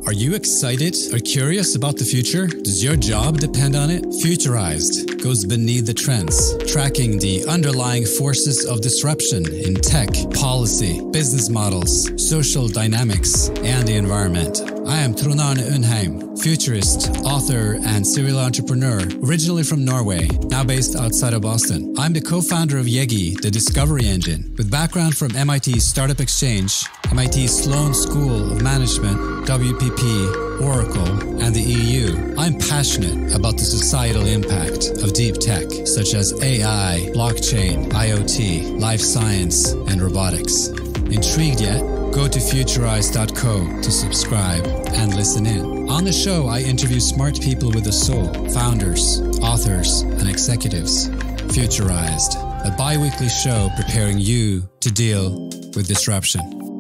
Are you excited or curious about the future? Does your job depend on it? Futurized goes beneath the trends, tracking the underlying forces of disruption in tech, policy, business models, social dynamics, and the environment. I am Trond Arne Undheim, futurist, author, and serial entrepreneur, originally from Norway, now based outside of Boston. I'm the co-founder of Yegi, the discovery engine, with background from MIT's Startup Exchange, MIT's Sloan School of Management, WPP, Oracle, and the EU. I'm passionate about the societal impact of deep tech, such as AI, blockchain, IoT, life science, and robotics. Intrigued yet? Go to futurized.co to subscribe and listen in. On the show, I interview smart people with a soul, founders, authors, and executives. Futurized, a bi-weekly show preparing you to deal with disruption.